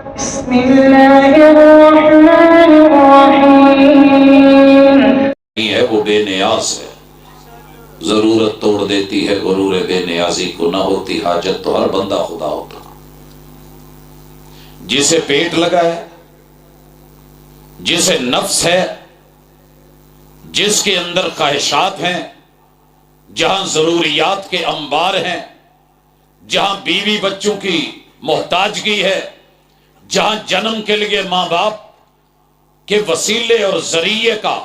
بسم اللہ الرحمن الرحیم ہے وہ بے نیاز ہے، ضرورت توڑ دیتی ہے غرور بے نیازی کو، نہ ہوتی حاجت تو ہر بندہ خدا ہوتا۔ جسے پیٹ لگا ہے، جسے نفس ہے، جس کے اندر خواہشات ہیں، جہاں ضروریات کے انبار ہیں، جہاں بیوی بچوں کی محتاجگی ہے، جہاں جنم کے لیے ماں باپ کے وسیلے اور ذریعے کا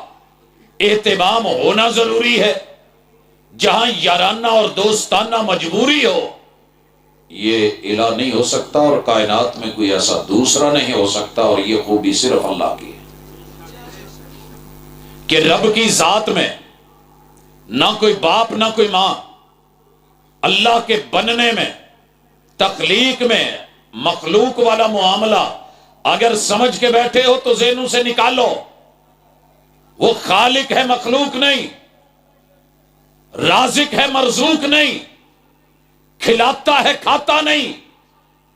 اہتمام ہونا ضروری ہے، جہاں یارانہ اور دوستانہ مجبوری ہو، یہ الہ نہیں ہو سکتا، اور کائنات میں کوئی ایسا دوسرا نہیں ہو سکتا، اور یہ خوبی صرف اللہ کی ہے کہ رب کی ذات میں نہ کوئی باپ نہ کوئی ماں، اللہ کے بننے میں، تخلیق میں، مخلوق والا معاملہ اگر سمجھ کے بیٹھے ہو تو ذہنوں سے نکالو، وہ خالق ہے مخلوق نہیں، رازق ہے مرزوق نہیں، کھلاتا ہے کھاتا نہیں،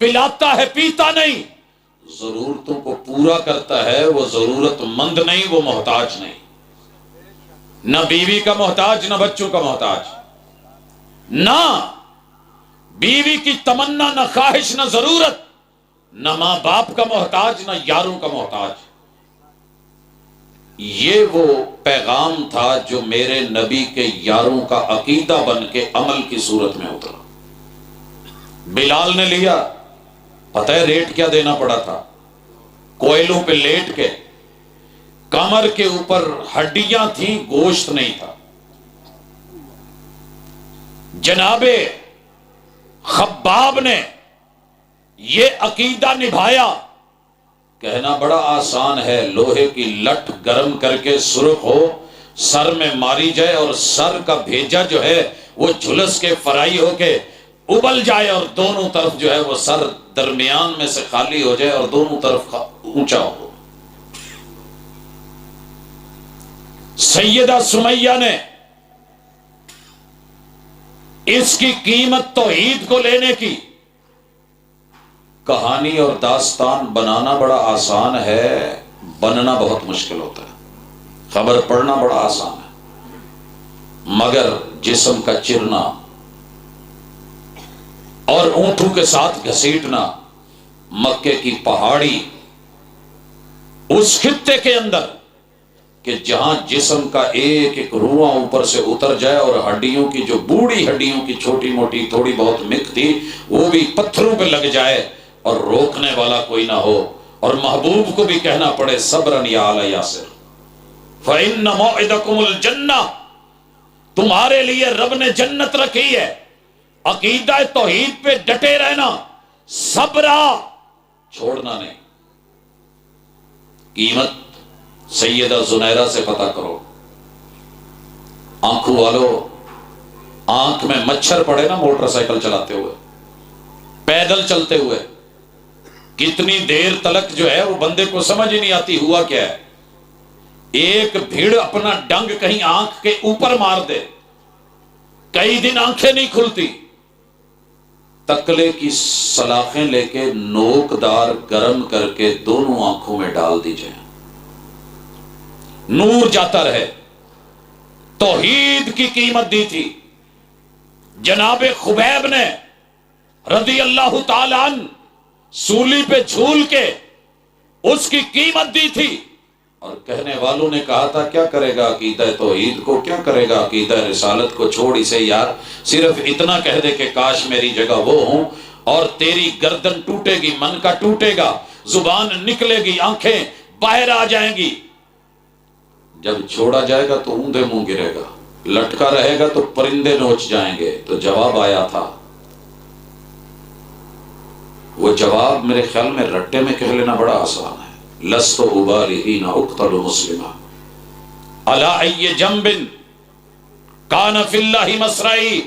پلاتا ہے پیتا نہیں، ضرورتوں کو پورا کرتا ہے، وہ ضرورت مند نہیں، وہ محتاج نہیں، نہ بیوی کا محتاج، نہ بچوں کا محتاج، نہ بیوی کی تمنا، نہ خواہش، نہ ضرورت، نہ ماں باپ کا محتاج، نہ یاروں کا محتاج۔ یہ وہ پیغام تھا جو میرے نبی کے یاروں کا عقیدہ بن کے عمل کی صورت میں اترا۔ بلال نے لیا، پتہ ہے ریٹ کیا دینا پڑا تھا؟ کوئلوں پہ لیٹ کے، کمر کے اوپر ہڈیاں تھیں، گوشت نہیں تھا۔ جناب خباب نے یہ عقیدہ نبھایا۔ کہنا بڑا آسان ہے، لوہے کی لٹ گرم کر کے سرخ ہو، سر میں ماری جائے، اور سر کا بھیجا جو ہے وہ جھلس کے فرائی ہو کے ابل جائے، اور دونوں طرف جو ہے وہ سر درمیان میں سے خالی ہو جائے اور دونوں طرف اونچا ہو۔ سیدہ سمیہ نے اس کی قیمت توحید کو لینے کی۔ کہانی اور داستان بنانا بڑا آسان ہے، بننا بہت مشکل ہوتا ہے۔ خبر پڑھنا بڑا آسان ہے، مگر جسم کا چرنا اور اونٹوں کے ساتھ گھسیٹنا، مکے کی پہاڑی اس خطے کے اندر کہ جہاں جسم کا ایک ایک روواں اوپر سے اتر جائے، اور ہڈیوں کی جو بوڑھی ہڈیوں کی چھوٹی موٹی تھوڑی بہت مک تھی وہ بھی پتھروں پہ لگ جائے، اور روکنے والا کوئی نہ ہو، اور محبوب کو بھی کہنا پڑے صبرن یا آل یاسر فإن موعدکم الجنہ، تمہارے لیے رب نے جنت رکھی ہے۔ عقیدہ توحید پہ ڈٹے رہنا، صبرا، چھوڑنا نہیں۔ قیمت سیدہ زنیرہ سے پتہ کرو۔ آنکھوں والو، آنکھ میں مچھر پڑے نا موٹر سائیکل چلاتے ہوئے، پیدل چلتے ہوئے، کتنی دیر تلک جو ہے وہ بندے کو سمجھ ہی نہیں آتی ہوا کیا ہے۔ ایک بھیڑ اپنا ڈنگ کہیں آنکھ کے اوپر مار دے، کئی دن آنکھیں نہیں کھلتی۔ تکلے کی سلاخیں لے کے نوک دار گرم کر کے دونوں آنکھوں میں ڈال دی جائیں، نور جاتا رہے۔ توحید کی قیمت دی تھی جناب خبیب نے رضی اللہ تعالیٰ عنہ، سولی پہ جھول کے اس کی قیمت دی تھی، اور کہنے والوں نے کہا تھا کیا کرے گا عقیدہ توحید کو، کیا کرے گا عقیدہ رسالت کو، چھوڑ اسے یار، صرف اتنا کہہ دے کہ کاش میری جگہ وہ ہوں، اور تیری گردن ٹوٹے گی، من کا ٹوٹے گا، زبان نکلے گی، آنکھیں باہر آ جائیں گی۔ جب چھوڑا جائے گا تو اوندھے منہ گرے گا، لٹکا رہے گا تو پرندے نوچ جائیں گے۔ تو جواب آیا تھا، وہ جواب میرے خیال میں رٹے میں کہہ لینا بڑا آسان ہے۔ لست ابالی حین اقتل مسلما علی ای جنب کان فی اللہ مسرعی،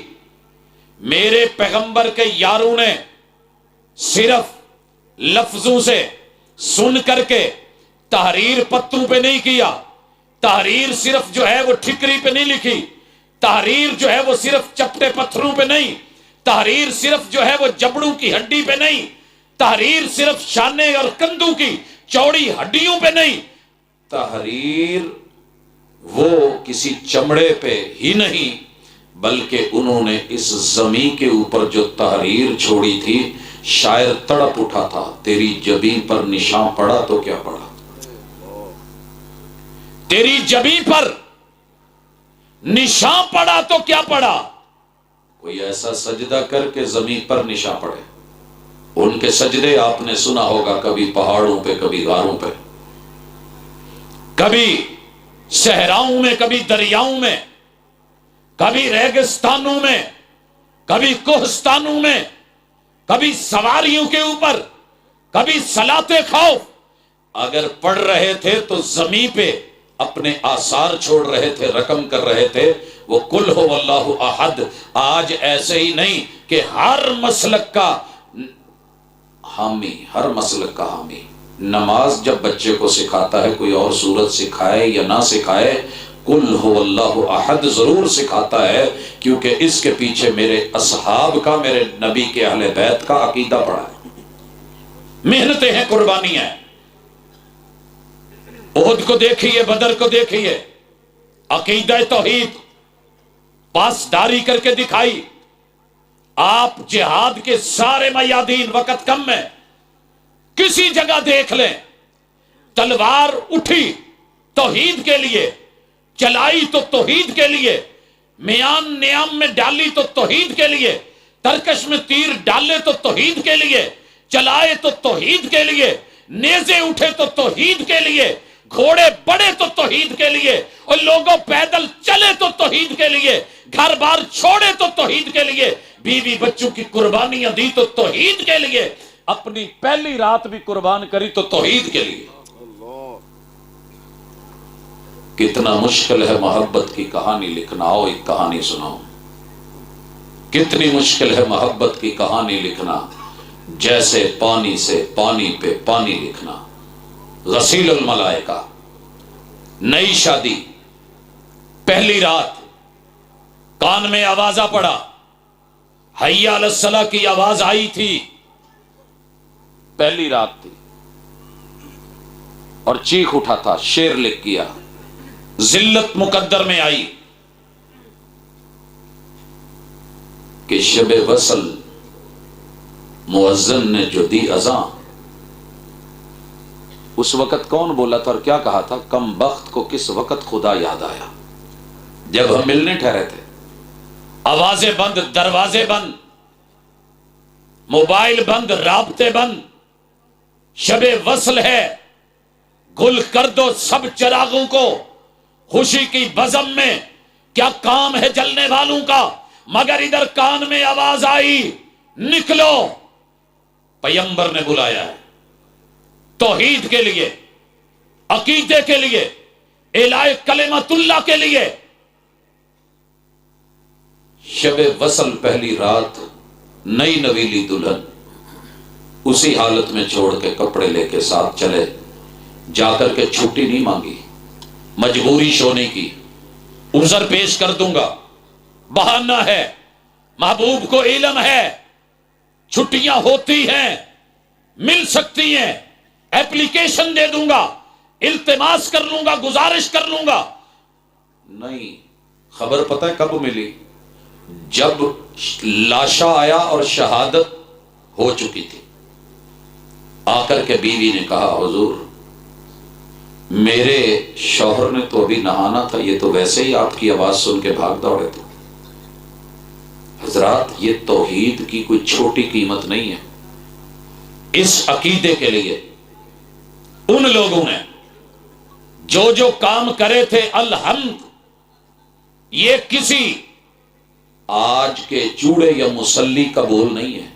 میرے پیغمبر کے یاروں نے صرف لفظوں سے سن کر کے تحریر پتوں پہ نہیں کیا، تحریر صرف جو ہے وہ ٹھکری پہ نہیں لکھی، تحریر جو ہے وہ صرف چپٹے پتھروں پہ نہیں، تحریر صرف جو ہے وہ جبڑوں کی ہڈی پہ نہیں، تحریر صرف شانے اور کندھوں کی چوڑی ہڈیوں پہ نہیں، تحریر وہ کسی چمڑے پہ ہی نہیں، بلکہ انہوں نے اس زمین کے اوپر جو تحریر چھوڑی تھی، شاعر تڑپ اٹھا تھا، تیری جبین پر نشان پڑا تو کیا پڑا، تیری جبین پر نشان پڑا تو کیا پڑا۔ کوئی ایسا سجدہ کر کے زمین پر نشان پڑے۔ ان کے سجدے آپ نے سنا ہوگا، کبھی پہاڑوں پہ، کبھی غاروں پہ، کبھی صحراؤں میں، کبھی دریاؤں میں، کبھی ریگستانوں میں، کبھی کوہستانوں میں، کبھی سواریوں کے اوپر، کبھی صلاۃ خوف۔ اگر پڑھ رہے تھے تو زمین پہ اپنے آثار چھوڑ رہے تھے، رقم کر رہے تھے۔ وہ قل ہو اللہ احد آج ایسے ہی نہیں کہ ہر مسلک کا حامی، ہر مسلک کا حامی نماز جب بچے کو سکھاتا ہے، کوئی اور صورت سکھائے یا نہ سکھائے، قل ہو اللہ احد ضرور سکھاتا ہے، کیونکہ اس کے پیچھے میرے اصحاب کا، میرے نبی کے اہل بیت کا عقیدہ پڑا ہے، محنتیں ہیں، قربانیاں ہیں۔ احد کو دیکھیے، بدر کو دیکھیے، عقیدہ توحید پاسداری کر کے دکھائی۔ آپ جہاد کے سارے میادین، وقت کم ہے، کسی جگہ دیکھ لیں، تلوار اٹھی توحید کے لیے، چلائی تو توحید کے لیے، میان نیام میں ڈالی تو توحید کے لیے، ترکش میں تیر ڈالے تو توحید کے لیے، چلائے تو توحید کے لیے، نیزے اٹھے تو توحید کے لیے، گھوڑے بڑے تو توحید کے لیے، اور لوگوں پیدل چلے تو توحید کے لیے، گھر بار چھوڑے تو توحید کے لیے، بیوی بچوں کی قربانیاں دی تو توحید کے لیے، اپنی پہلی رات بھی قربان کری تو توحید کے لیے۔ کتنا مشکل ہے محبت کی کہانی لکھنا۔ آؤ ایک کہانی سناؤ۔ کتنی مشکل ہے محبت کی کہانی لکھنا، جیسے پانی سے پانی پہ پانی لکھنا۔ غسیل الملائکہ، نئی شادی، پہلی رات، کان میں آوازہ پڑا، حی علی الصلاۃ کی آواز آئی تھی، پہلی رات تھی، اور چیخ اٹھا تھا، شعر لکھ گیا، ذلت مقدر میں آئی کہ شب وصل مؤذن نے جو دی اذاں، اس وقت کون بولا تھا اور کیا کہا تھا؟ کم بخت کو کس وقت خدا یاد آیا، جب ہم ملنے ٹھہرے تھے۔ آوازیں بند، دروازے بند، موبائل بند، رابطے بند، شب وصل ہے، گل کر دو سب چراغوں کو، خوشی کی بزم میں کیا کام ہے جلنے والوں کا، مگر ادھر کان میں آواز آئی، نکلو۔ پیغمبر نے بلایا ہے توحید کے لیے، عقیدے کے لیے، اعلاء کلمت اللہ کے لیے۔ شب وصل پہلی رات، نئی نویلی دلہن اسی حالت میں چھوڑ کے کپڑے لے کے ساتھ چلے، جا کر کے چھٹی نہیں مانگی، مجبوری شونے کی، عذر پیش کر دوں گا، بہانہ ہے، محبوب کو علم ہے، چھٹیاں ہوتی ہیں، مل سکتی ہیں، ایپلیکیشن دے دوں گا، التماس کر لوں گا، گزارش کر لوں گا۔ نہیں، خبر پتہ ہے کب ملی؟ جب لاشا آیا اور شہادت ہو چکی تھی۔ آ کر کے بیوی نے کہا، حضور میرے شوہر نے تو ابھی نہانا تھا، یہ تو ویسے ہی آپ کی آواز سن کے بھاگ دوڑے تھے۔ حضرات، یہ توحید کی کوئی چھوٹی قیمت نہیں ہے۔ اس عقیدے کے لیے ان لوگوں نے جو کام کرے تھے، الحمد، یہ کسی آج کے چوڑے یا مسلی کا بول نہیں ہے،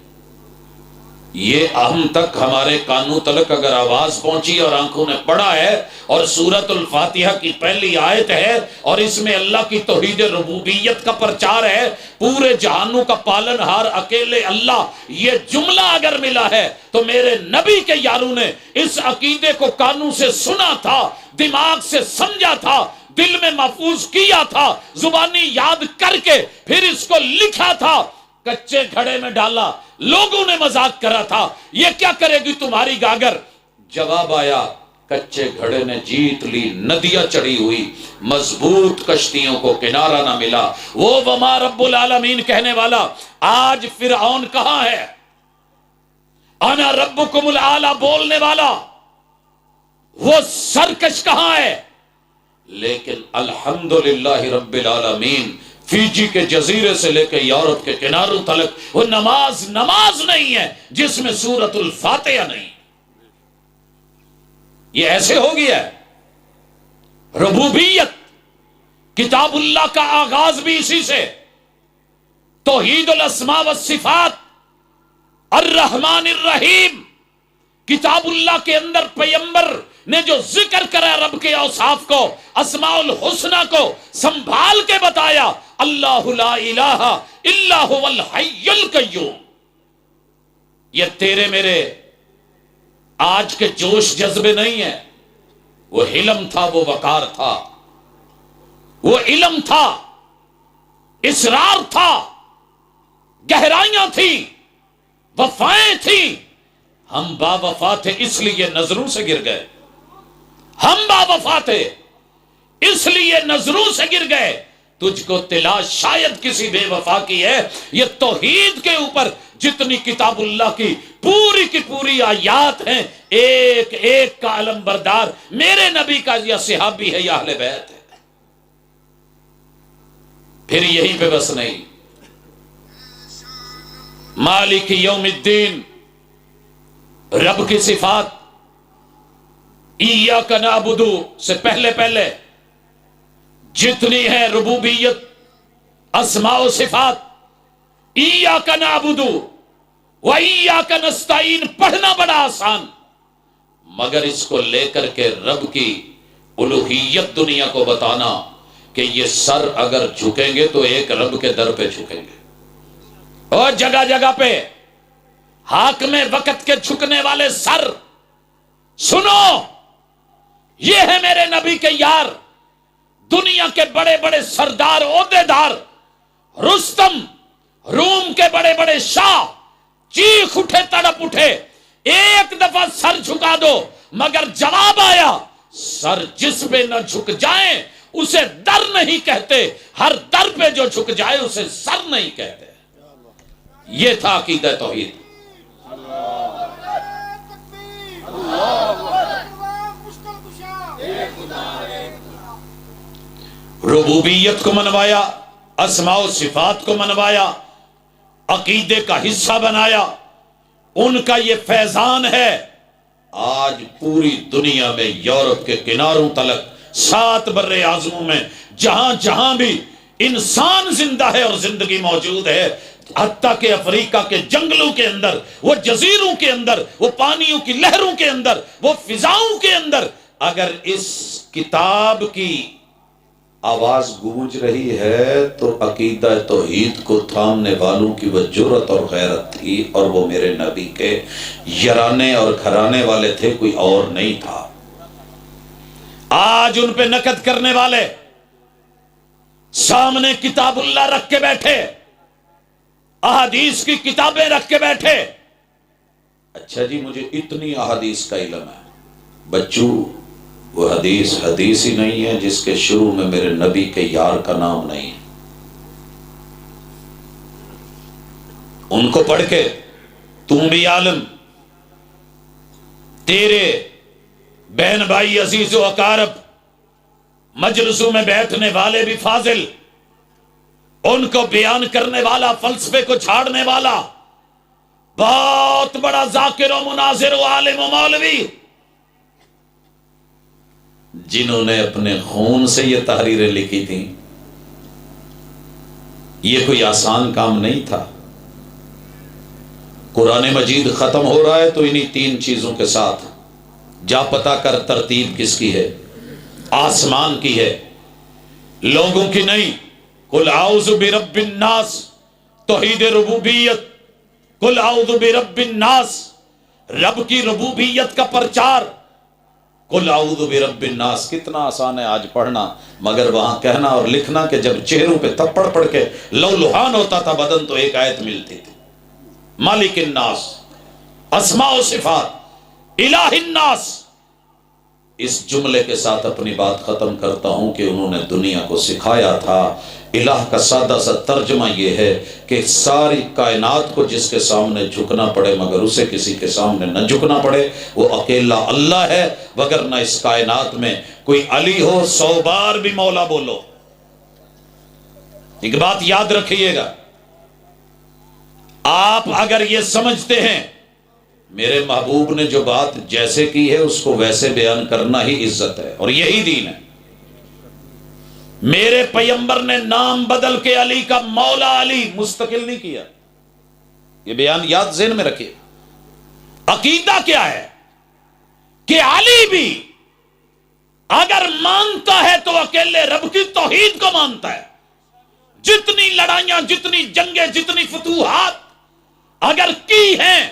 یہ ہم تک، ہمارے کانوں تلک اگر آواز پہنچی اور آنکھوں نے پڑھا ہے، اور سورۃ الفاتحہ کی پہلی آیت ہے، اور اس میں اللہ کی توحید ربوبیت کا پرچار ہے، پورے جہانوں کا پالن ہار اکیلے اللہ، یہ جملہ اگر ملا ہے تو میرے نبی کے یاروں نے اس عقیدے کو کانوں سے سنا تھا، دماغ سے سمجھا تھا، دل میں محفوظ کیا تھا، زبانی یاد کر کے پھر اس کو لکھا تھا۔ کچے گھڑے میں ڈالا، لوگوں نے مذاق کرا تھا یہ کیا کرے گی تمہاری گاگر؟ جواب آیا کچے گھڑے نے جیت لی، ندیاں چڑھی ہوئی، مضبوط کشتیوں کو کنارہ نہ ملا۔ وہ وما رب العالمین کہنے والا آج فرعون کہاں ہے؟ انا ربکم الاعلی بولنے والا وہ سرکش کہاں ہے؟ لیکن الحمدللہ رب العالمین فیجی کے جزیرے سے لے کے یورپ کے کناروں تلک وہ نماز نہیں ہے جس میں سورۃ الفاتحہ نہیں۔ یہ ایسے ہو گیا ہے۔ ربوبیت کتاب اللہ کا آغاز بھی اسی سے، توحید الاسماء والصفات، الرحمن الرحیم۔ کتاب اللہ کے اندر پیغمبر نے جو ذکر کرا رب کے اوصاف کو، اسماء الحسنہ کو سنبھال کے بتایا، اللہ لا الہ الا هو الحی القیوم۔ یہ تیرے میرے آج کے جوش جذبے نہیں ہیں، وہ علم تھا، وہ وقار تھا، وہ علم تھا، اصرار تھا، گہرائیاں تھیں، وفائیں تھیں۔ ہم با وفا تھے اس لیے نظروں سے گر گئے، ہم با وفا تھے اس لیے نظروں سے گر گئے۔ تجھ کو تلاش شاید کسی بے وفا کی ہے۔ یہ توحید کے اوپر جتنی کتاب اللہ کی پوری آیات ہیں، ایک ایک کا علم بردار میرے نبی کا یا صحابی ہے یا اہل بیت ہے۔ پھر یہیں پہ بس نہیں، مالک یوم الدین رب کی صفات، ایاک نعبد سے پہلے جتنی ہے ربوبیت، اسماء و صفات، ایاک نعبد و ایاک نستعین پڑھنا بڑا آسان، مگر اس کو لے کر کے رب کی الوہیت دنیا کو بتانا کہ یہ سر اگر جھکیں گے تو ایک رب کے در پہ جھکیں گے۔ اور جگہ جگہ پہ حاکم وقت کے جھکنے والے سر، سنو یہ ہے میرے نبی کے یار، دنیا کے بڑے بڑے سردار عہدیدار، رستم، روم کے بڑے بڑے شاہ چیخ اٹھے، تڑپ اٹھے، ایک دفعہ سر جھکا دو، مگر جواب آیا سر جس پہ نہ جھک جائیں اسے در نہیں کہتے، ہر در پہ جو جھک جائے اسے سر نہیں کہتے۔ یہ تھا عقیدہ توحید۔ ربوبیت کو منوایا، اسماء و صفات کو منوایا، عقیدے کا حصہ بنایا، ان کا یہ فیضان ہے۔ آج پوری دنیا میں یورپ کے کناروں تلک، 7 بر اعظموں میں جہاں جہاں بھی انسان زندہ ہے اور زندگی موجود ہے، حتیٰ کہ افریقہ کے جنگلوں کے اندر، وہ جزیروں کے اندر، وہ پانیوں کی لہروں کے اندر، وہ فضاؤں کے اندر، اگر اس کتاب کی آواز گونج رہی ہے تو عقیدہ توحید کو تھامنے والوں کی وہ جرأت اور غیرت تھی، اور وہ میرے نبی کے یرانے اور گھرانے والے تھے، کوئی اور نہیں تھا۔ آج ان پہ نقد کرنے والے سامنے کتاب اللہ رکھ کے بیٹھے، احادیث کی کتابیں رکھ کے بیٹھے، اچھا جی مجھے اتنی احادیث کا علم ہے، بچوں وہ حدیث حدیث ہی نہیں ہے جس کے شروع میں میرے نبی کے یار کا نام نہیں۔ ان کو پڑھ کے تم بھی عالم، تیرے بہن بھائی عزیز و اقارب، مجلسوں میں بیٹھنے والے بھی فاضل، ان کو بیان کرنے والا، فلسفے کو چھاڑنے والا، بہت بڑا ذاکر و مناظر و عالم و مولوی، جنہوں نے اپنے خون سے یہ تحریریں لکھی تھیں۔ یہ کوئی آسان کام نہیں تھا۔ قرآن مجید ختم ہو رہا ہے تو انہی 3 چیزوں کے ساتھ جا پتا کر ترتیب کس کی ہے؟ آسمان کی ہے، لوگوں کی نہیں۔ قل اعوذ برب الناس، توحید ربوبیت، قل اعوذ برب الناس، رب کی ربوبیت کا پرچار، قل اعوذ برب الناس کتنا آسان ہے آج پڑھنا، مگر وہاں کہنا اور لکھنا کہ جب چہروں پہ تھپڑ پڑ کے لہولہان ہوتا تھا بدن تو ایک آیت ملتی تھی، مالک الناس، اسماء و صفات، الہ الناس۔ اس جملے کے ساتھ اپنی بات ختم کرتا ہوں کہ انہوں نے دنیا کو سکھایا تھا۔ الہ کا سادہ سا ترجمہ یہ ہے کہ ساری کائنات کو جس کے سامنے جھکنا پڑے مگر اسے کسی کے سامنے نہ جھکنا پڑے، وہ اکیلا اللہ ہے، وگرنہ اس کائنات میں کوئی علی ہو 100 بار بھی مولا بولو۔ ایک بات یاد رکھیے گا، آپ اگر یہ سمجھتے ہیں میرے محبوب نے جو بات جیسے کی ہے اس کو ویسے بیان کرنا ہی عزت ہے اور یہی دین ہے، میرے پیغمبر نے نام بدل کے علی کا مولا علی مستقل نہیں کیا، یہ بیان یاد ذہن میں رکھیے۔ عقیدہ کیا ہے کہ علی بھی اگر مانتا ہے تو اکیلے رب کی توحید کو مانتا ہے۔ جتنی لڑائیاں، جتنی جنگیں، جتنی فتوحات اگر کی ہیں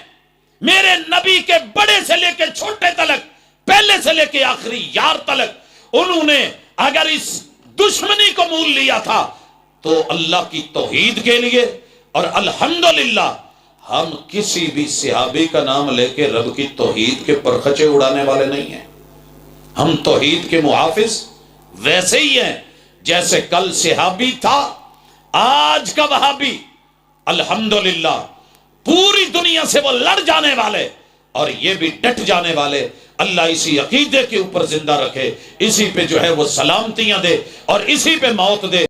میرے نبی کے بڑے سے لے کے چھوٹے تلک، پہلے سے لے کے آخری یار تلک، انہوں نے اگر اس دشمنی کو مول لیا تھا تو اللہ کی توحید کے لیے۔ اور الحمدللہ ہم کسی بھی صحابی کا نام لے کے رب کی توحید کے پرخچے اڑانے والے نہیں ہیں، ہم توحید کے محافظ ویسے ہی ہیں جیسے کل صحابی تھا، آج کا وہابی۔ الحمدللہ پوری دنیا سے وہ لڑ جانے والے اور یہ بھی ڈٹ جانے والے، اللہ اسی عقیدے کے اوپر زندہ رکھے، اسی پہ جو ہے وہ سلامتیاں دے اور اسی پہ موت دے۔